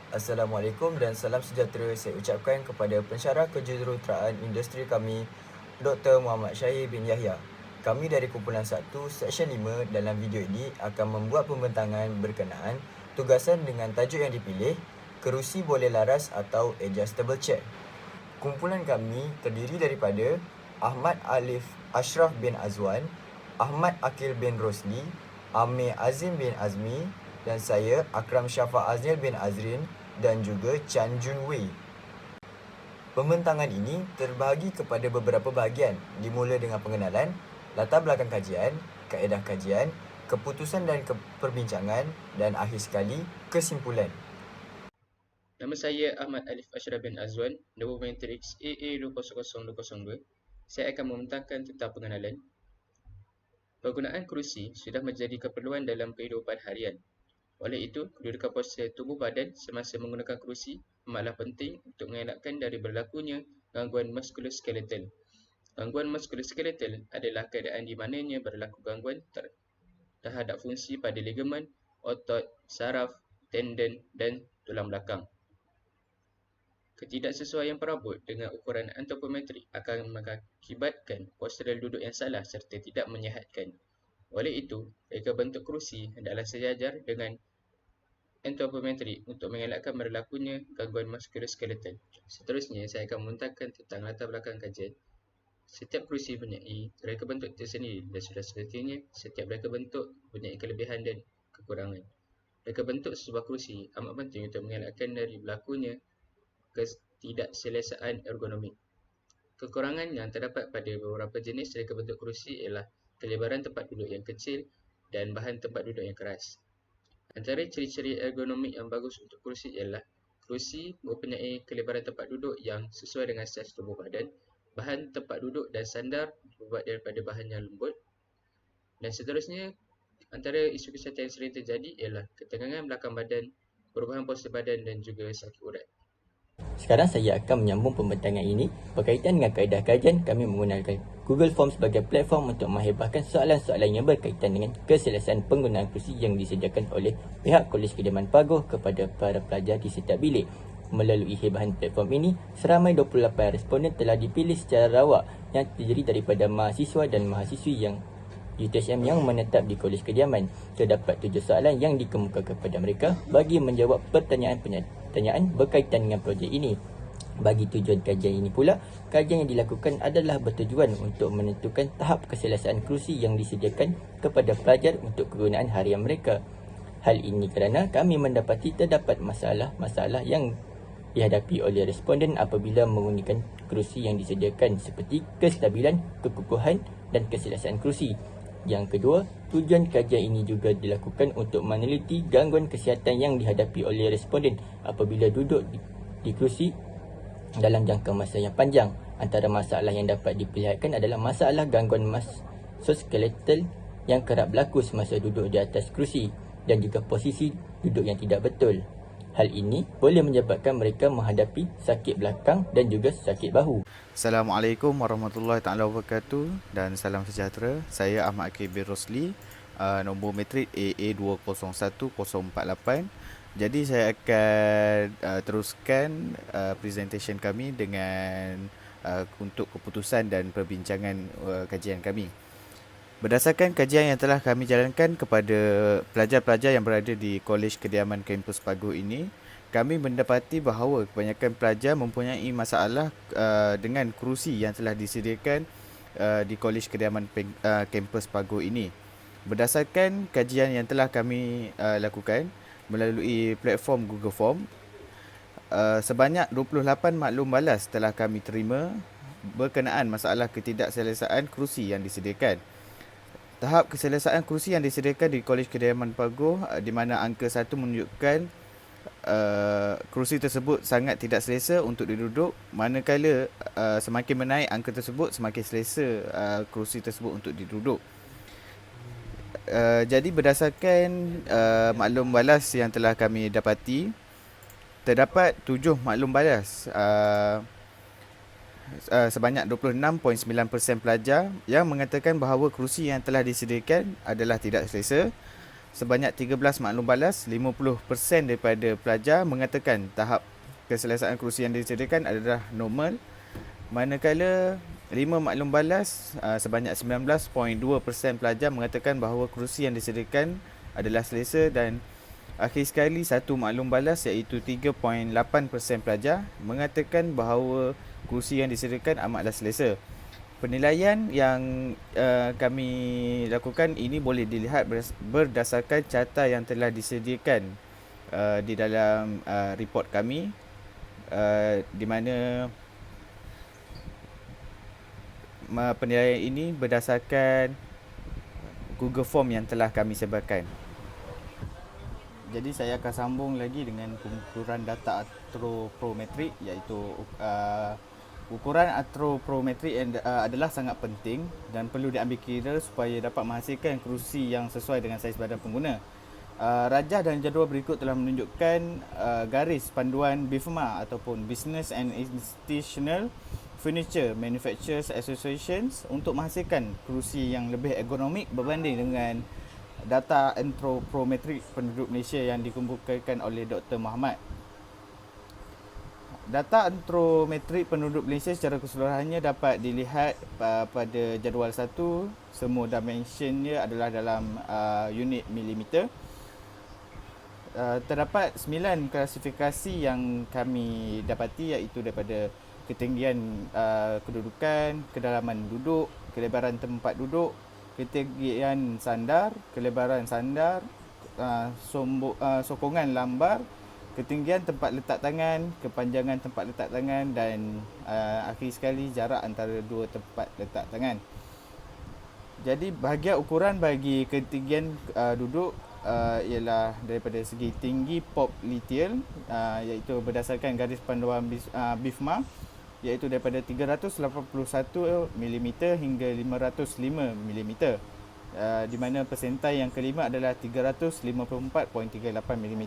Assalamualaikum dan salam sejahtera saya ucapkan kepada pensyarah kejuruteraan industri kami, Dr. Muhammad Syahir bin Yahya. Kami dari kumpulan 1, Seksyen 5 dalam video ini akan membuat pembentangan berkenaan tugasan dengan tajuk yang dipilih, kerusi boleh laras atau adjustable chair. Kumpulan kami terdiri daripada Ahmad Alif Ashraf bin Azwan, Ahmad Akil bin Rosli, Amir Azim bin Azmi dan saya Akram Syafa Aznil bin Azrin dan juga Chan Jun Wei. Pembentangan ini terbahagi kepada beberapa bahagian, dimula dengan pengenalan, latar belakang kajian, kaedah kajian, keputusan dan perbincangan dan akhir sekali kesimpulan. Nama saya Ahmad Alif Ashraf bin Azwan, nombor matriks AA200202. Saya akan membentangkan tentang pengenalan. Penggunaan kerusi sudah menjadi keperluan dalam kehidupan harian. Oleh itu, kedudukan postur tubuh badan semasa menggunakan kerusi amatlah penting untuk mengelakkan dari berlakunya gangguan muskuloskeletal. Gangguan muskuloskeletal adalah keadaan di mananya berlaku gangguan terhadap fungsi pada ligamen, otot, saraf, tendon dan tulang belakang. Ketidaksesuaian perabot dengan ukuran antropometrik akan mengakibatkan postural duduk yang salah serta tidak menyihatkan. Oleh itu, reka bentuk kerusi hendaklah sejajar dengan antropometrik untuk mengelakkan berlakunya gangguan muskuloskeletal. Seterusnya, saya akan membentangkan tentang latar belakang kajian. Setiap kerusi mempunyai reka bentuk tersendiri dan sudah semestinya setiap reka bentuk mempunyai kelebihan dan kekurangan. Reka bentuk sebuah kerusi amat penting untuk mengelakkan dari berlakunya ketidakselesaan ergonomik. Kekurangan yang terdapat pada beberapa jenis reka bentuk kerusi ialah kelebaran tempat duduk yang kecil dan bahan tempat duduk yang keras. Antara ciri-ciri ergonomik yang bagus untuk kerusi ialah kerusi mempunyai kelebaran tempat duduk yang sesuai dengan saiz tubuh badan, bahan tempat duduk dan sandar dibuat daripada bahan yang lembut. Dan seterusnya, antara isu kesihatan yang sering terjadi ialah ketegangan belakang badan, perubahan postur badan dan juga sakit urat. Sekarang saya akan menyambung pembentangan ini. Berkaitan dengan kaedah kajian, kami menggunakan Google Forms sebagai platform untuk menghebahkan soalan-soalan yang berkaitan dengan keselesaan penggunaan kerusi yang disediakan oleh pihak Kolej Kediaman Paguh kepada para pelajar di setiap bilik. Melalui hebahan platform ini, seramai 28 responden telah dipilih secara rawak yang terdiri daripada mahasiswa dan mahasiswi yang UTSM yang menetap di Kolej Kediaman. Terdapat 7 soalan yang dikemukakan kepada mereka bagi menjawab pertanyaan berkaitan dengan projek ini. Bagi tujuan kajian ini pula, kajian yang dilakukan adalah bertujuan untuk menentukan tahap keselesaan kerusi yang disediakan kepada pelajar untuk kegunaan harian mereka. Hal ini kerana kami mendapati terdapat masalah-masalah yang dihadapi oleh responden apabila menggunakan kerusi yang disediakan seperti kestabilan, kekukuhan dan keselesaan kerusi. Yang kedua, tujuan kajian ini juga dilakukan untuk meneliti gangguan kesihatan yang dihadapi oleh responden apabila duduk di kerusi dalam jangka masa yang panjang. Antara masalah yang dapat diperlihatkan adalah masalah gangguan muskuloskeletal yang kerap berlaku semasa duduk di atas kerusi dan juga posisi duduk yang tidak betul. Hal ini boleh menyebabkan mereka menghadapi sakit belakang dan juga sakit bahu. Assalamualaikum warahmatullahi taala wabarakatuh dan salam sejahtera. Saya Ahmad Akil bin Rosli, nombor matrik AA201048. Jadi saya akan teruskan presentation kami dengan untuk keputusan dan perbincangan kajian kami. Berdasarkan kajian yang telah kami jalankan kepada pelajar-pelajar yang berada di Kolej Kediaman Kampus Paguh ini, kami mendapati bahawa kebanyakan pelajar mempunyai masalah dengan kerusi yang telah disediakan di Kolej Kediaman Kampus Paguh ini. Berdasarkan kajian yang telah kami lakukan melalui platform Google Form, sebanyak 28 maklum balas telah kami terima berkenaan masalah ketidakselesaan kerusi yang disediakan. Tahap keselesaan kerusi yang disediakan di Kolej Kediaman Paguh di mana angka 1 menunjukkan kerusi tersebut sangat tidak selesa untuk diduduk, manakala semakin menaik angka tersebut semakin selesa kerusi tersebut untuk diduduk. Jadi berdasarkan maklum balas yang telah kami dapati, terdapat 7 maklum balas sebanyak 26.9% pelajar yang mengatakan bahawa kerusi yang telah disediakan adalah tidak selesa. Sebanyak 13 maklum balas, 50% daripada pelajar mengatakan tahap keselesaan kerusi yang disediakan adalah normal. Manakala 5 maklum balas, sebanyak 19.2% pelajar mengatakan bahawa kerusi yang disediakan adalah selesa, dan akhir sekali 1 maklum balas iaitu 3.8% pelajar mengatakan bahawa kerusi yang disediakan amatlah selesa. Penilaian yang kami lakukan ini boleh dilihat berdasarkan carta yang telah disediakan di dalam report kami, di mana penilaian ini berdasarkan Google Form yang telah kami sebarkan. Jadi saya akan sambung lagi dengan pengukuran data antropometrik, iaitu ukuran antropometrik adalah sangat penting dan perlu diambil kira supaya dapat menghasilkan kerusi yang sesuai dengan saiz badan pengguna. Rajah dan jadual berikut telah menunjukkan garis panduan BIFMA ataupun Business and Institutional Furniture Manufacturers Associations untuk menghasilkan kerusi yang lebih ergonomik berbanding dengan data antropometrik penduduk Malaysia yang dikumpulkan oleh Dr. Muhammad. Data antropometrik penduduk Malaysia secara keseluruhannya dapat dilihat pada jadual 1. Semua dimensionnya adalah dalam unit milimeter. Terdapat 9 klasifikasi yang kami dapati, iaitu daripada ketinggian kedudukan, kedalaman duduk, kelebaran tempat duduk, ketinggian sandar, kelebaran sandar, sokongan lambar, ketinggian tempat letak tangan, kepanjangan tempat letak tangan, dan akhir sekali jarak antara dua tempat letak tangan. Jadi bahagian ukuran bagi ketinggian duduk ialah daripada segi tinggi popliteal, iaitu berdasarkan garis panduan BIFMA, iaitu daripada 381 mm hingga 505 mm, di mana persentai yang kelima adalah 354.38 mm.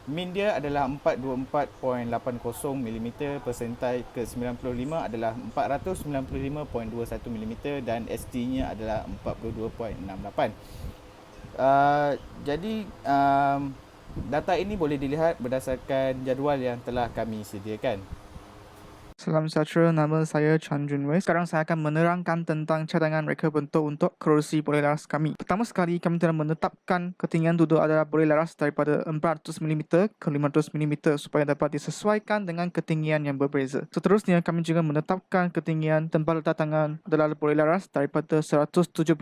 Min dia adalah 424.80 mm, persentai ke-95 adalah 495.21 mm dan ST-nya adalah 42.68. Jadi data ini boleh dilihat berdasarkan jadual yang telah kami sediakan. Salam sejahtera, nama saya Chan Jun Wei. Sekarang saya akan menerangkan tentang cadangan reka bentuk untuk kerusi boleh laras kami. Pertama sekali, kami telah menetapkan ketinggian duduk adalah boleh laras daripada 400 mm ke 500 mm supaya dapat disesuaikan dengan ketinggian yang berbeza. Seterusnya, kami juga menetapkan ketinggian tempat letak tangan adalah boleh laras daripada 175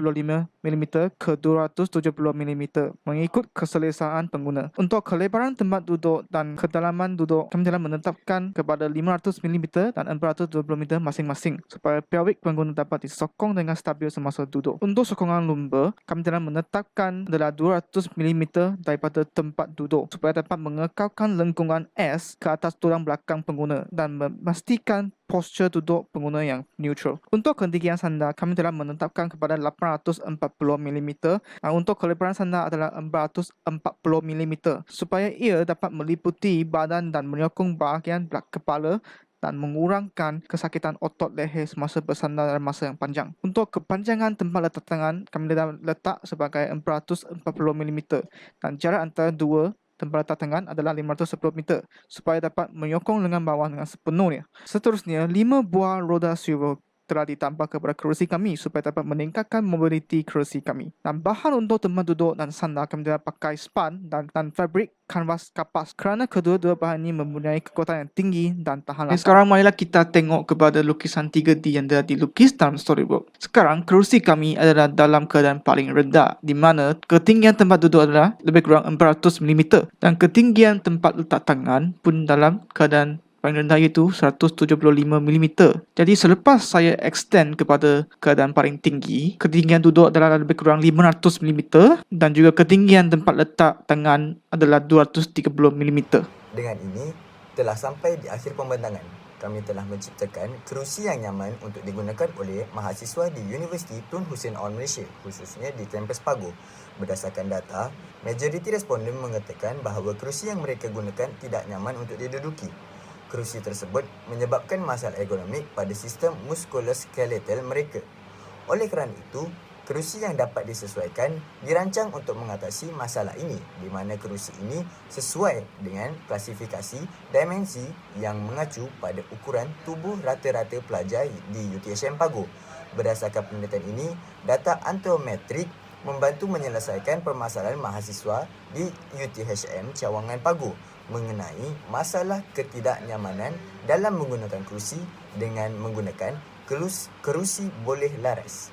mm ke 270 mm mengikut keselesaan pengguna. Untuk kelebaran tempat duduk dan kedalaman duduk, kami telah menetapkan kepada 500 mm dan 420 mm masing-masing supaya pelvik pengguna dapat disokong dengan stabil semasa duduk. Untuk sokongan lumbar, kami telah menetapkan adalah 200 mm daripada tempat duduk supaya dapat mengekalkan lengkungan S ke atas tulang belakang pengguna dan memastikan postur duduk pengguna yang neutral. Untuk ketinggian sandar, kami telah menetapkan kepada 840 mm dan untuk kelebaran sandar adalah 440 mm supaya ia dapat meliputi badan dan menyokong bahagian kepala dan mengurangkan kesakitan otot leher semasa bersandar dalam masa yang panjang. Untuk kepanjangan tempat letak tangan, kami letak sebagai 440 mm dan jarak antara dua tempat letak tangan adalah 510 meter supaya dapat menyokong lengan bawah dengan sepenuhnya. Seterusnya, 5 buah roda swivel telah ditambah kepada kerusi kami supaya dapat meningkatkan mobiliti kerusi kami. Dan bahan untuk tempat duduk dan sandar kami telah pakai span dan fabrik kanvas kapas kerana kedua-dua bahan ini mempunyai kekuatan yang tinggi dan tahan lama. Sekarang marilah kita tengok kepada lukisan 3D yang telah dilukis dalam storybook. Sekarang kerusi kami adalah dalam keadaan paling rendah di mana ketinggian tempat duduk adalah lebih kurang 400 mm dan ketinggian tempat letak tangan pun dalam keadaan paling rendah iaitu 175 mm. Jadi selepas saya extend kepada keadaan paling tinggi, ketinggian duduk adalah lebih kurang 500 mm dan juga ketinggian tempat letak tangan adalah 230 mm. Dengan ini, telah sampai di akhir pembentangan. Kami telah menciptakan kerusi yang nyaman untuk digunakan oleh mahasiswa di Universiti Tun Hussein Onn Malaysia, khususnya di kampus Pagoh. Berdasarkan data, majoriti responden mengatakan bahawa kerusi yang mereka gunakan tidak nyaman untuk diduduki. Kerusi tersebut menyebabkan masalah ergonomik pada sistem muskuloskeletal mereka. Oleh kerana itu, kerusi yang dapat disesuaikan dirancang untuk mengatasi masalah ini, di mana kerusi ini sesuai dengan klasifikasi dimensi yang mengacu pada ukuran tubuh rata-rata pelajar di UTHM Pago. Berdasarkan penelitian ini, data antrometrik membantu menyelesaikan permasalahan mahasiswa di UTHM Cawangan Pago mengenai masalah ketidaknyamanan dalam menggunakan kerusi dengan menggunakan kerusi boleh laras.